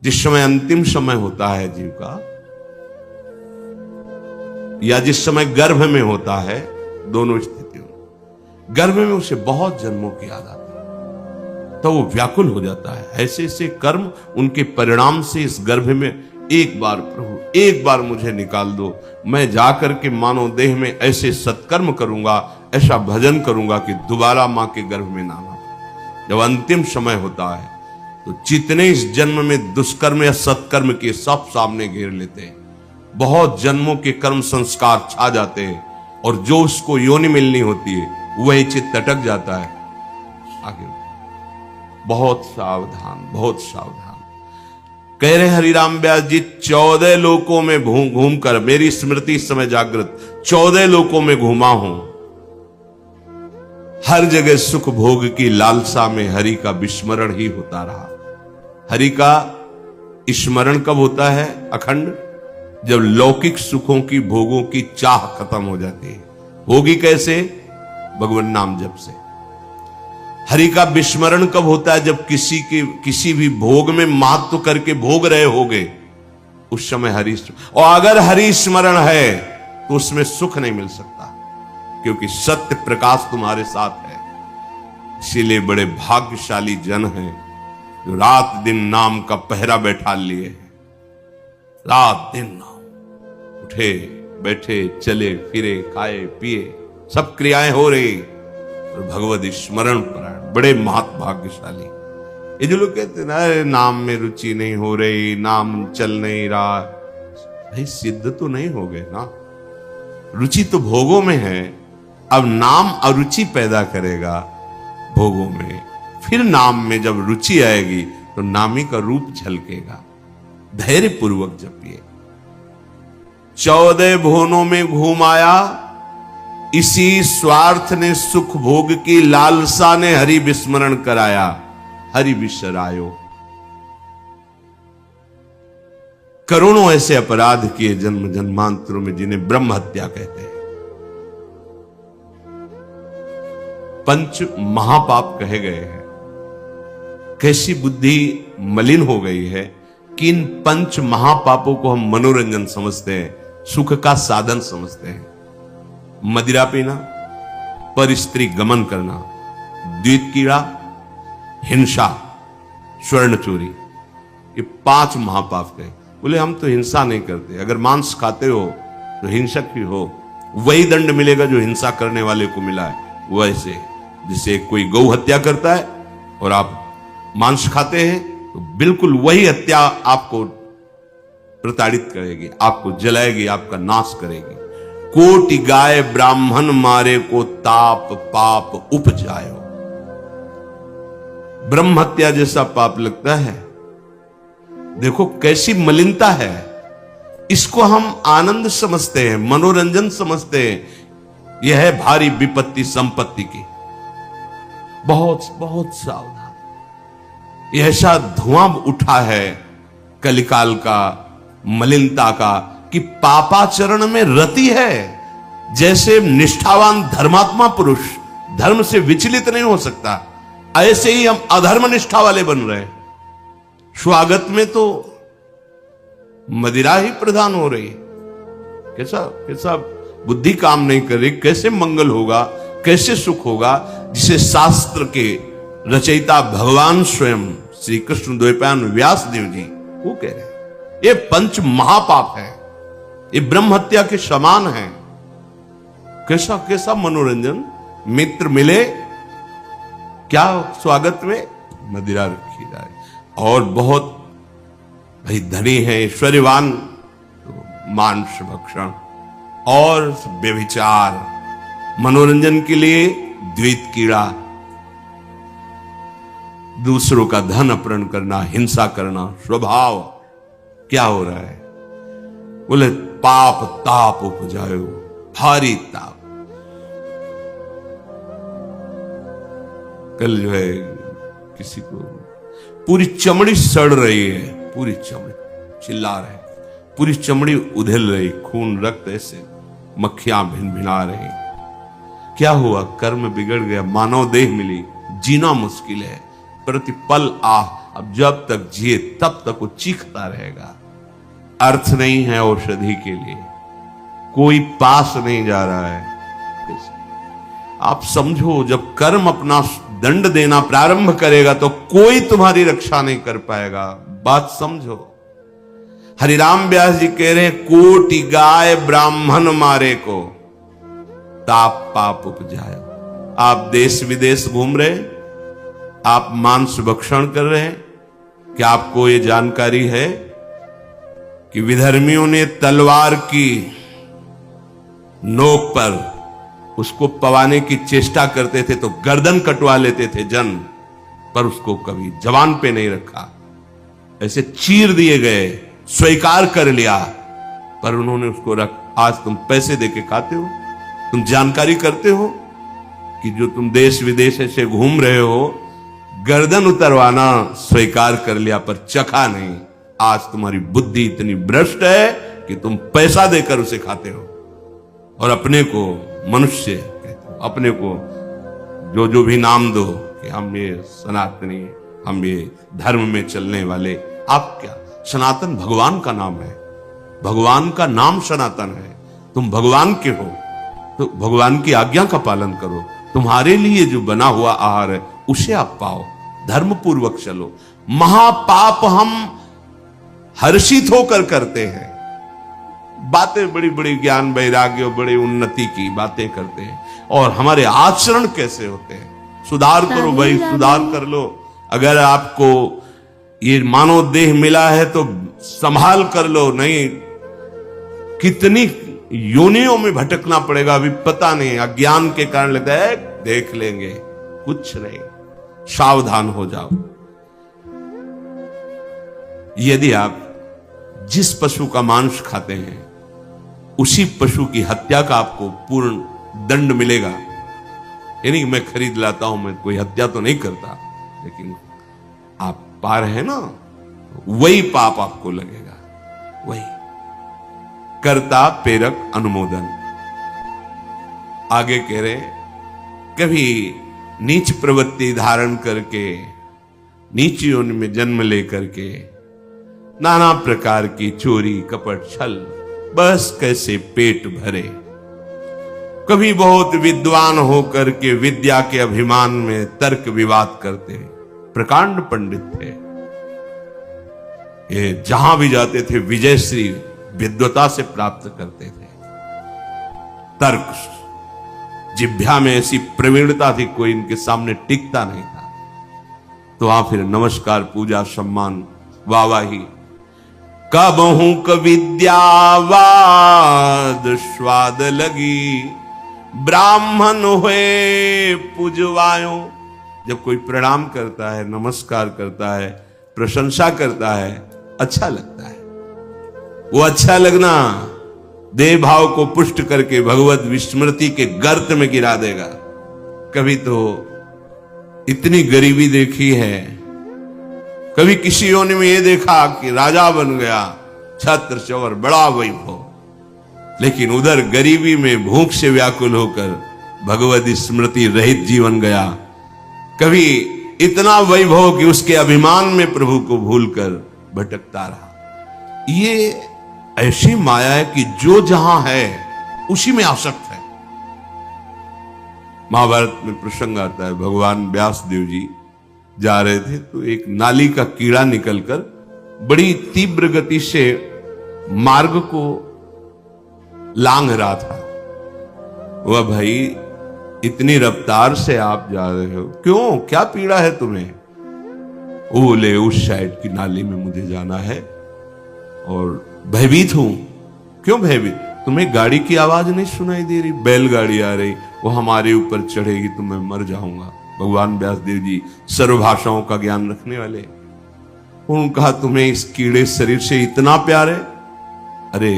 जिस समय अंतिम समय होता है जीव का, या जिस समय गर्भ में होता है, दोनों स्थितियों में, गर्भ में उसे बहुत जन्मों की याद आती है, तो वो व्याकुल हो जाता है। ऐसे ऐसे कर्म उनके परिणाम से इस गर्भ में, एक बार प्रभु एक बार मुझे निकाल दो, मैं जाकर के मानव देह में ऐसे सत्कर्म करूंगा, ऐसा भजन करूंगा कि दोबारा मां के गर्भ में ना आना। जब अंतिम समय होता है तो जितने इस जन्म में दुष्कर्म या सत्कर्म के सब सामने घेर लेते हैं, बहुत जन्मों के कर्म संस्कार छा जाते हैं, और जो उसको योनि मिलनी होती है वही चित्त अटक जाता है। आगे बहुत सावधान, बहुत सावधान। कह रहे हरिराम व्यास जी, 14 लोकों में घूम कर, मेरी स्मृति इस समय जागृत, 14 लोकों में घूमा हूं, हर जगह सुख भोग की लालसा में हरि का विस्मरण ही होता रहा। हरि का स्मरण कब होता है अखंड? जब लौकिक सुखों की, भोगों की चाह खत्म हो जाती है। होगी कैसे? भगवान नाम जप से। हरि का विस्मरण कब होता है? जब किसी भी भोग में महत्व करके भोग रहे होगे, उस समय हरि, और अगर हरि स्मरण है तो उसमें सुख नहीं मिल सकता, क्योंकि सत्य प्रकाश तुम्हारे साथ है। इसीलिए बड़े भाग्यशाली जन हैं जो रात दिन नाम का पहरा बैठा लिए हैं। रात दिन नाम, उठे बैठे चले फिरे खाए पिए सब क्रियाएं हो रही, और भगवत स्मरण परायण, बड़े महत भाग्यशाली। ये जो लोग कहते हैं ना, नाम में रुचि नहीं हो रही, नाम चल नहीं रहा, भाई सिद्ध तो नहीं हो गए ना। रुचि तो भोगों में है, अब नाम अरुचि पैदा करेगा भोगों में, फिर नाम में जब रुचि आएगी तो नामी का रूप झलकेगा। धैर्य पूर्वक जपिए। 14 भुवनों में घूम आया, इसी स्वार्थ ने सुख भोग की लालसा ने हरि विस्मरण कराया, हरि विसरायो। करोड़ों ऐसे अपराध किए जन्म जन्मांतरों में, जिन्हें ब्रह्म हत्या कहते हैं। पंच महापाप कहे गए हैं। कैसी बुद्धि मलिन हो गई है कि इन पंच महापापों को हम मनोरंजन समझते हैं, सुख का साधन समझते हैं। मदिरा पीना, पर स्त्री गमन करना, द्वित कीड़ा, हिंसा, स्वर्ण चोरी, ये 5 महापाप कहे। बोले हम तो हिंसा नहीं करते, अगर मांस खाते हो तो हिंसक ही हो, वही दंड मिलेगा जो हिंसा करने वाले को मिला है। वैसे जिसे कोई गौ हत्या करता है और आप मांस खाते हैं, तो बिल्कुल वही हत्या आपको प्रताड़ित करेगी, आपको जलाएगी, आपका नाश करेगी। कोटि गाय ब्राह्मण मारे को ताप पाप उपजायो। ब्रह्म हत्या जैसा पाप लगता है। देखो कैसी मलिनता है। इसको हम आनंद समझते हैं, मनोरंजन समझते हैं। यह है भारी विपत्ति संपत्ति की। बहुत बहुत सावधान। यह ऐसा धुआं उठा है कलिकाल का, मलिनता का, कि पापाचरण में रति है। जैसे निष्ठावान धर्मात्मा पुरुष धर्म से विचलित नहीं हो सकता, ऐसे ही हम अधर्म निष्ठा वाले बन रहे हैं। स्वागत में तो मदिरा ही प्रधान हो रही है। कैसा कैसा बुद्धि काम नहीं कर रही। कैसे मंगल होगा, कैसे सुख होगा, जिसे शास्त्र के रचयिता भगवान स्वयं श्री कृष्ण द्वैपायन व्यास देव जी वो कह रहे हैं। ये पंच महापाप है, ये ब्रह्म हत्या के समान है। कैसा कैसा मनोरंजन। मित्र मिले, क्या स्वागत में मदिरा रखी जाए, और बहुत भाई धनी है, ऐश्वर्यवान, तो मांस भक्षण और व्यभिचार, मनोरंजन के लिए द्वैत कीड़ा, दूसरों का धन अपहरण करना, हिंसा करना स्वभाव। क्या हो रहा है? बोले पाप ताप उपजायो, भारी ताप। कल जो है किसी को पूरी चमड़ी सड़ रही है, पूरी चमड़ी, चिल्ला रहे, पूरी चमड़ी उधेल रही, खून रक्त ऐसे मक्खियां भिन भिना रही। क्या हुआ? कर्म बिगड़ गया, मानव देह मिली, जीना मुश्किल है, प्रतिपल आह, अब जब तक जिए तब तक वो चीखता रहेगा। अर्थ नहीं है औषधि के लिए, कोई पास नहीं जा रहा है। आप समझो, जब कर्म अपना दंड देना प्रारंभ करेगा तो कोई तुम्हारी रक्षा नहीं कर पाएगा। बात समझो। हरिराम व्यास जी कह रहे हैं, कोटि गाय ब्राह्मण मारे को ताप पाप उपजाए। आप देश विदेश घूम रहे, आप मांस भक्षण कर रहे हैं, क्या आपको यह जानकारी है कि विधर्मियों ने तलवार की नोक पर उसको पवाने की चेष्टा करते थे तो गर्दन कटवा लेते थे जन, पर उसको कभी जवान पे नहीं रखा, ऐसे चीर दिए गए, स्वीकार कर लिया, पर उन्होंने उसको रख। आज तुम पैसे देके खाते हो, तुम जानकारी करते हो कि जो तुम देश विदेश से घूम रहे हो, गर्दन उतरवाना स्वीकार कर लिया पर चखा नहीं। आज तुम्हारी बुद्धि इतनी भ्रष्ट है कि तुम पैसा देकर उसे खाते हो और अपने को मनुष्य कहते हो, अपने को जो भी नाम दो कि हम ये सनातनी, हम ये धर्म में चलने वाले। आप क्या, सनातन भगवान का नाम है, भगवान का नाम सनातन है। तुम भगवान के हो तो भगवान की आज्ञा का पालन करो। तुम्हारे लिए जो बना हुआ आहार है उसे आप पाओ, धर्म पूर्वक चलो। महापाप हम हर्षित होकर करते हैं, बातें बड़ी बड़ी ज्ञान वैराग्य बड़ी उन्नति की बातें करते हैं, और हमारे आचरण कैसे होते हैं। सुधार करो भाई, सुधार कर लो। अगर आपको ये मानव देह मिला है तो संभाल कर लो, नहीं कितनी योनियों में भटकना पड़ेगा अभी पता नहीं। अज्ञान के कारण लगता है देख लेंगे, कुछ नहीं। सावधान हो जाओ। यदि आप जिस पशु का मांस खाते हैं उसी पशु की हत्या का आपको पूर्ण दंड मिलेगा। यानी मैं खरीद लाता हूं, मैं कोई हत्या तो नहीं करता, लेकिन आप पा रहे हैं ना, वही पाप आपको लगेगा। वही कर्ता प्रेरक अनुमोदन। आगे कह रहे, कभी नीच प्रवृत्ति धारण करके, नीच योनि में जन्म लेकर के नाना प्रकार की चोरी कपट छल, बस कैसे पेट भरे। कभी बहुत विद्वान होकर के विद्या के अभिमान में तर्क विवाद करते, प्रकांड पंडित थे, ये जहां भी जाते थे विजयश्री विद्वता से प्राप्त करते थे। तर्क, जिह्वा में ऐसी प्रवीणता थी, कोई इनके सामने टिकता नहीं था। तो वहां फिर नमस्कार, पूजा, सम्मान, वाहवाही। कबहू क विद्यावाद स्वाद लगी, ब्राह्मण हुए पूजवायो। जब कोई प्रणाम करता है, नमस्कार करता है, प्रशंसा करता है, अच्छा लगता है। वो अच्छा लगना देह भाव को पुष्ट करके भगवत विस्मृति के गर्त में गिरा देगा। कभी तो इतनी गरीबी देखी है, कभी किसी योनि में ये देखा कि राजा बन गया, छत्र चौर बड़ा वैभव, लेकिन उधर गरीबी में भूख से व्याकुल होकर भगवत स्मृति रहित जीवन गया। कभी इतना वैभव कि उसके अभिमान में प्रभु को भूलकर भटकता रहा। ये ऐसी माया है कि जो जहां है उसी में आसक्त है। महाभारत में प्रसंग आता है, भगवान व्यास देव जी जा रहे थे तो एक नाली का कीड़ा निकलकर बड़ी तीव्र गति से मार्ग को लांघ रहा था। वह भाई, इतनी रफ्तार से आप जा रहे हो, क्यों, क्या पीड़ा है तुम्हें? वो बोले, उस साइड की नाली में मुझे जाना है और भयभीत हूं। क्यों भयभीत? तुम्हें गाड़ी की आवाज नहीं सुनाई दे रही? बैलगाड़ी आ रही, वो हमारे ऊपर चढ़ेगी तो मैं मर जाऊंगा। भगवान व्यासदेव जी सर्वभाषाओं का ज्ञान रखने वाले, उन्होंने कहा, तुम्हें इस कीड़े शरीर से इतना प्यार है? अरे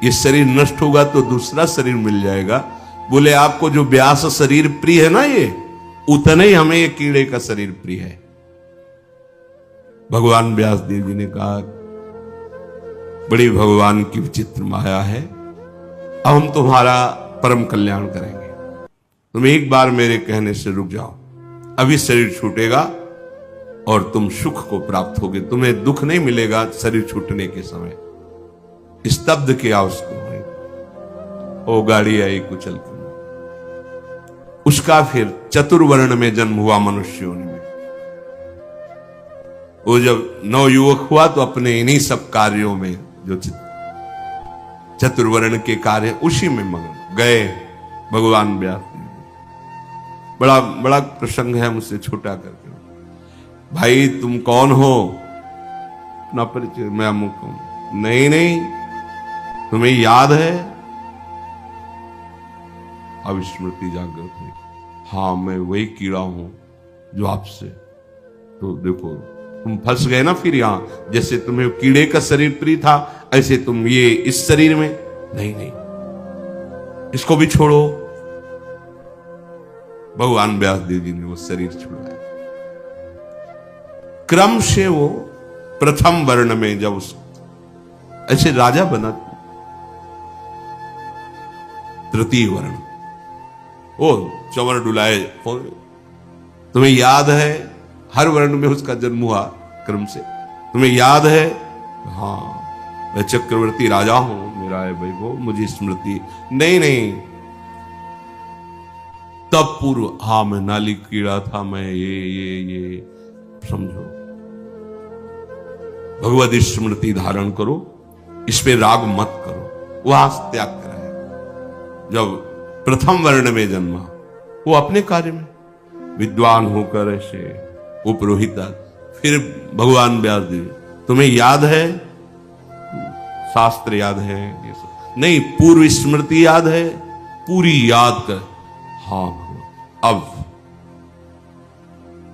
ये शरीर नष्ट होगा तो दूसरा शरीर मिल जाएगा। बोले, आपको जो व्यास शरीर प्रिय है ना, ये उतना ही हमें ये कीड़े का शरीर प्रिय है। भगवान व्यासदेव जी ने कहा, बड़ी भगवान की विचित्र माया है, अब हम तुम्हारा परम कल्याण करेंगे। तुम एक बार मेरे कहने से रुक जाओ, अभी शरीर छूटेगा और तुम सुख को प्राप्त होगे। तुम्हें दुख नहीं मिलेगा शरीर छूटने के समय। स्तब्ध किया उसको, ओ गाड़ी आई कुचल के। उसका फिर चतुर्वर्ण में जन्म हुआ मनुष्य योनि में। वो जब नवयुवक हुआ तो अपने इन्हीं सब कार्यों में, जो चतुर्वर्ण के कार्य, उसी में मगन गए भगवान व्यास। बड़ा बड़ा प्रसंग है, मुझसे छोटा करके। भाई तुम कौन हो? अपना परिचय। मैं अमुक हूं। नहीं नहीं, तुम्हें याद है? अब स्मृति जागृत हुई। हाँ, मैं वही कीड़ा हूं जो आपसे। तो देखो तुम फंस गए ना फिर यहां। जैसे तुम्हें कीड़े का शरीर प्रिय था, ऐसे तुम ये इस शरीर में। नहीं नहीं, इसको भी छोड़ो। भगवान व्यास देव जी ने वो शरीर छुड़ाया। क्रम से वो प्रथम वर्ण में जब उस ऐसे राजा बना, तृतीय वर्ण, ओ चंवर डुलाए। तुम्हें याद है? हर वर्ण में उसका जन्म हुआ क्रम से। तुम्हें याद है? हाँ, मैं चक्रवर्ती राजा हूं, मेरा है भाई वो, मुझे स्मृति। नहीं नहीं, तब पूर्व, हाँ मैं नाली कीड़ा था, मैं ये समझो। भगवत स्मृति धारण करो, इस पे राग मत करो। वहां त्याग कराया। जब प्रथम वर्ण में जन्मा, वो अपने कार्य में विद्वान होकर ऐसे उपरोहिता। फिर भगवान व्यास देव, तुम्हें याद है? शास्त्र याद है? ये सब नहीं, पूर्व स्मृति याद है? पूरी याद कर। हाँ, अब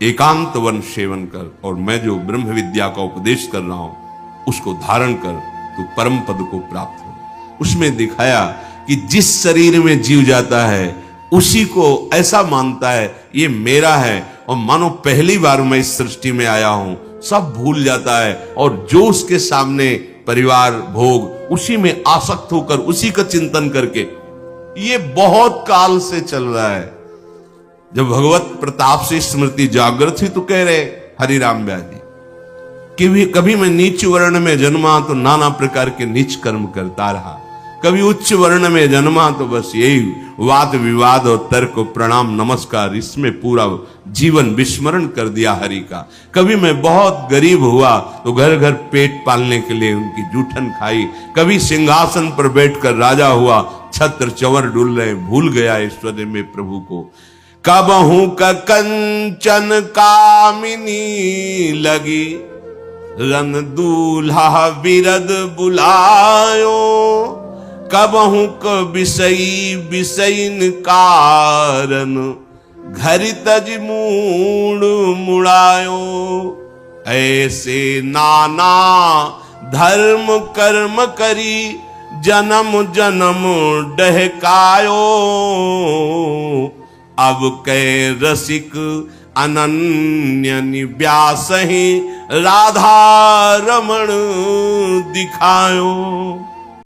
एकांत वन सेवन कर, और मैं जो ब्रह्म विद्या का उपदेश कर रहा हूं उसको धारण कर, तो परम पद को प्राप्त हो। उसमें दिखाया कि जिस शरीर में जीव जाता है उसी को ऐसा मानता है ये मेरा है, और मानो पहली बार मैं इस सृष्टि में आया हूं, सब भूल जाता है। और जो उसके सामने परिवार, भोग, उसी में आसक्त होकर उसी का चिंतन करके, ये बहुत काल से चल रहा है। जब भगवत प्रताप से स्मृति जागृत हुई तो कह रहे हरिराम व्यास जी, कभी मैं नीच वर्ण में जन्मा तो नाना प्रकार के नीच कर्म करता रहा। कभी उच्च वर्ण में जन्मा तो बस यही वाद विवाद और तर्क प्रणाम नमस्कार, इसमें पूरा जीवन विस्मरण कर दिया हरि का। कभी मैं बहुत गरीब हुआ तो घर घर पेट पालने के लिए उनकी जूठन खाई। कभी सिंहासन पर बैठकर राजा हुआ, छत्र चंवर डुल रहे, भूल गया ऐश्वर्य में प्रभु को। कबहू का कंचन कामिनी लगी, रन दूल्हा विरद बुलायो। कबहू क विषयी विषयन कारण, घरि तज मूड मुड़ायो। ऐसे नाना धर्म कर्म करी, जन्म जन्म डहकायो। अब कै रसिक अनन्य व्यास ही, राधा रमण दिखायो।